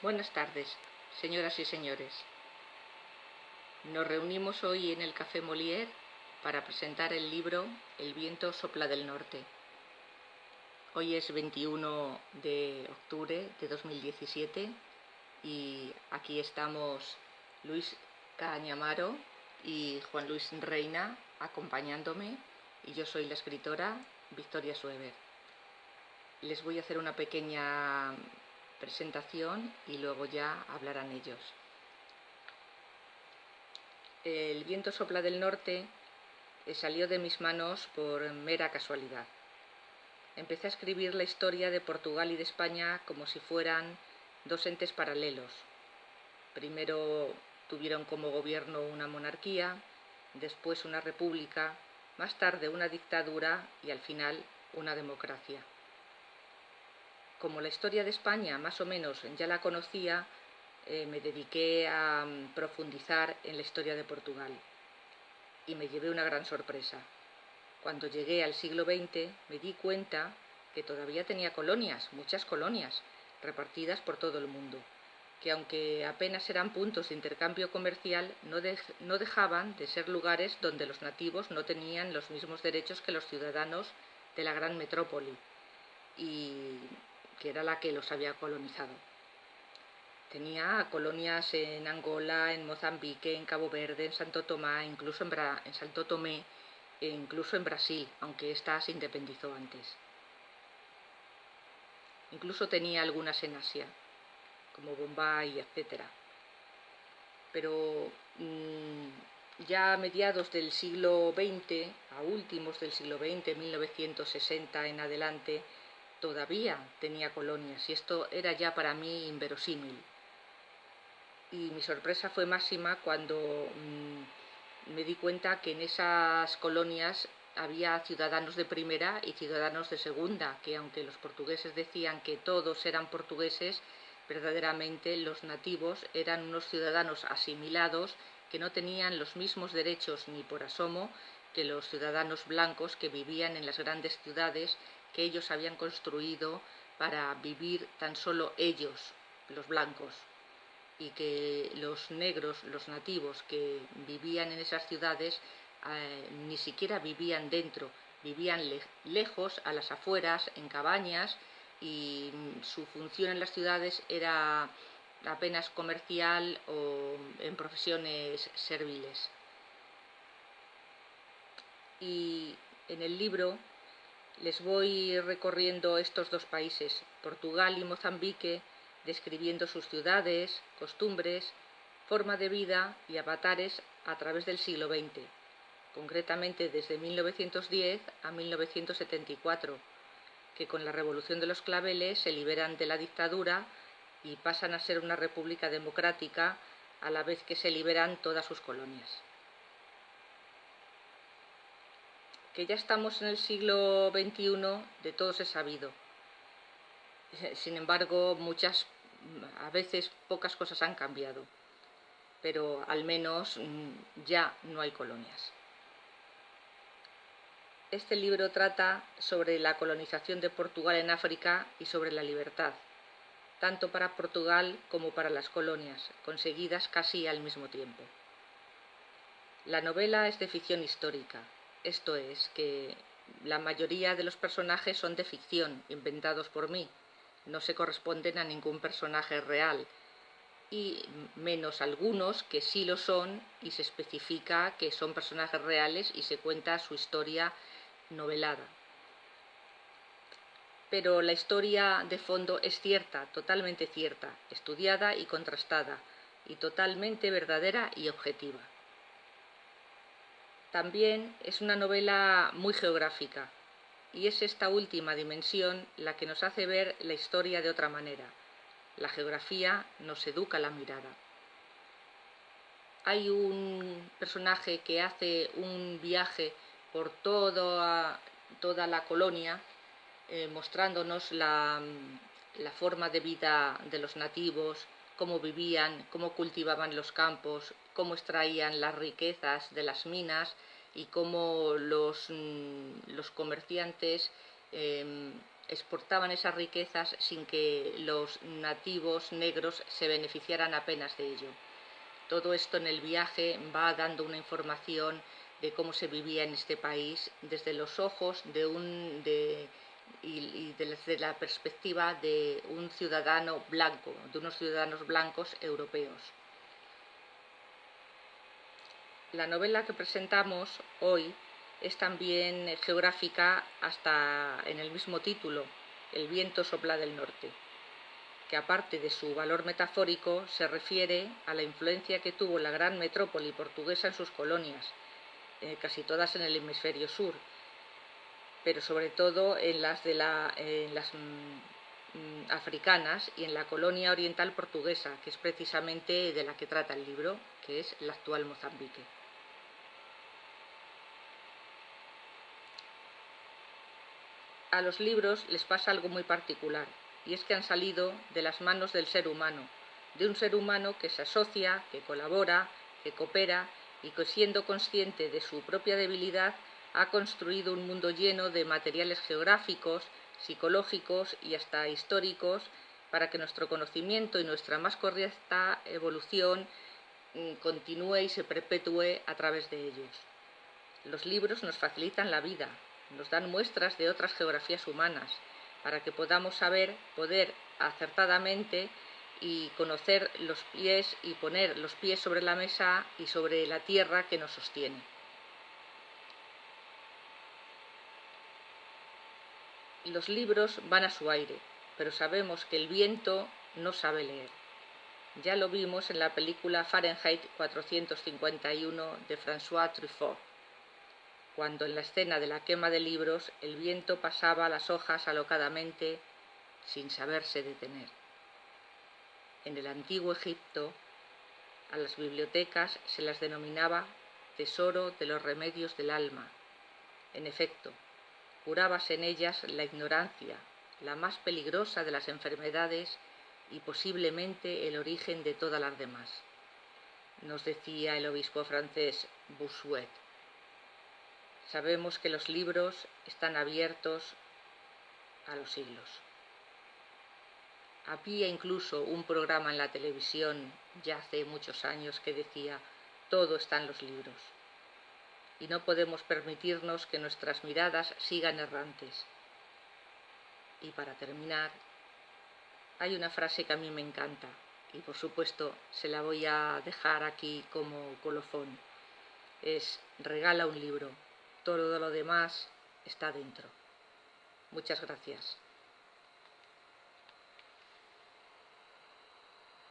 Buenas tardes, señoras y señores. Nos reunimos hoy en el Café Molière para presentar el libro El viento sopla del norte. Hoy es 21 de octubre de 2017 y aquí estamos Luis Cañamaro y Juan Luis Reina acompañándome, y yo soy la escritora Victoria Suever. Les voy a hacer una pequeña presentación y luego ya hablarán ellos. El viento sopla del norte salió de mis manos por mera casualidad. Empecé a escribir la historia de Portugal y de España como si fueran dos entes paralelos. Primero tuvieron como gobierno una monarquía, después una república, más tarde una dictadura y al final una democracia. Como la historia de España más o menos ya la conocía, me dediqué a profundizar en la historia de Portugal y me llevé una gran sorpresa. Cuando llegué al siglo XX me di cuenta que todavía tenía colonias, muchas colonias, repartidas por todo el mundo, que aunque apenas eran puntos de intercambio comercial, no dejaban de ser lugares donde los nativos no tenían los mismos derechos que los ciudadanos de la gran metrópoli, y que era la que los había colonizado. Tenía colonias en Angola, en Mozambique, en Cabo Verde, en Santo Tomé, incluso en Santo Tomé, e incluso en Brasil, aunque ésta se independizó antes. Incluso tenía algunas en Asia, como Bombay, etc. Pero ya a mediados del siglo XX, a últimos del siglo XX, 1960 en adelante, todavía tenía colonias, y esto era ya para mí inverosímil. Y mi sorpresa fue máxima cuando me di cuenta que en esas colonias había ciudadanos de primera y ciudadanos de segunda, que aunque los portugueses decían que todos eran portugueses, verdaderamente los nativos eran unos ciudadanos asimilados que no tenían los mismos derechos ni por asomo que los ciudadanos blancos que vivían en las grandes ciudades que ellos habían construido para vivir tan solo ellos, los blancos, y que los negros, los nativos que vivían en esas ciudades, ni siquiera vivían dentro, vivían lejos, a las afueras, en cabañas, y su función en las ciudades era apenas comercial o en profesiones serviles. Y en el libro les voy recorriendo estos dos países, Portugal y Mozambique, describiendo sus ciudades, costumbres, forma de vida y avatares a través del siglo XX, concretamente desde 1910 a 1974, que con la Revolución de los Claveles se liberan de la dictadura y pasan a ser una república democrática, a la vez que se liberan todas sus colonias. Que ya estamos en el siglo XXI, de todos es sabido. Sin embargo, a veces pocas cosas han cambiado, pero al menos ya no hay colonias. Este libro trata sobre la colonización de Portugal en África y sobre la libertad, tanto para Portugal como para las colonias, conseguidas casi al mismo tiempo. La novela es de ficción histórica, esto es, que la mayoría de los personajes son de ficción, inventados por mí, no se corresponden a ningún personaje real, y menos algunos que sí lo son y se especifica que son personajes reales y se cuenta su historia novelada. Pero la historia de fondo es cierta, totalmente cierta, estudiada y contrastada, y totalmente verdadera y objetiva. También es una novela muy geográfica, y es esta última dimensión la que nos hace ver la historia de otra manera. La geografía nos educa la mirada. Hay un personaje que hace un viaje por toda la colonia, mostrándonos la forma de vida de los nativos, cómo vivían, cómo cultivaban los campos, cómo extraían las riquezas de las minas y cómo los comerciantes exportaban esas riquezas sin que los nativos negros se beneficiaran apenas de ello. Todo esto en el viaje va dando una información de cómo se vivía en este país desde los ojos y desde la perspectiva de un ciudadano blanco, de unos ciudadanos blancos europeos. La novela que presentamos hoy es también geográfica hasta en el mismo título, El viento sopla del norte, que aparte de su valor metafórico se refiere a la influencia que tuvo la gran metrópoli portuguesa en sus colonias, casi todas en el hemisferio sur, pero sobre todo en las africanas y en la colonia oriental portuguesa, que es precisamente de la que trata el libro, que es la actual Mozambique. A los libros les pasa algo muy particular, y es que han salido de las manos del ser humano, de un ser humano que se asocia, que colabora, que coopera y que, siendo consciente de su propia debilidad, ha construido un mundo lleno de materiales geográficos, psicológicos y hasta históricos para que nuestro conocimiento y nuestra más correcta evolución continúe y se perpetúe a través de ellos. Los libros nos facilitan la vida, nos dan muestras de otras geografías humanas, para que podamos poder acertadamente y conocer los pies y poner los pies sobre la mesa y sobre la tierra que nos sostiene. Los libros van a su aire, pero sabemos que el viento no sabe leer. Ya lo vimos en la película Fahrenheit 451 de François Truffaut, cuando en la escena de la quema de libros el viento pasaba las hojas alocadamente sin saberse detener. En el antiguo Egipto, a las bibliotecas se las denominaba tesoro de los remedios del alma. En efecto, curábase en ellas la ignorancia, la más peligrosa de las enfermedades y posiblemente el origen de todas las demás, nos decía el obispo francés Bossuet. Sabemos que los libros están abiertos a los siglos. Había incluso un programa en la televisión ya hace muchos años que decía: todo está en los libros. Y no podemos permitirnos que nuestras miradas sigan errantes. Y para terminar, hay una frase que a mí me encanta y por supuesto se la voy a dejar aquí como colofón. Es: regala un libro. Todo lo demás está dentro. Muchas gracias.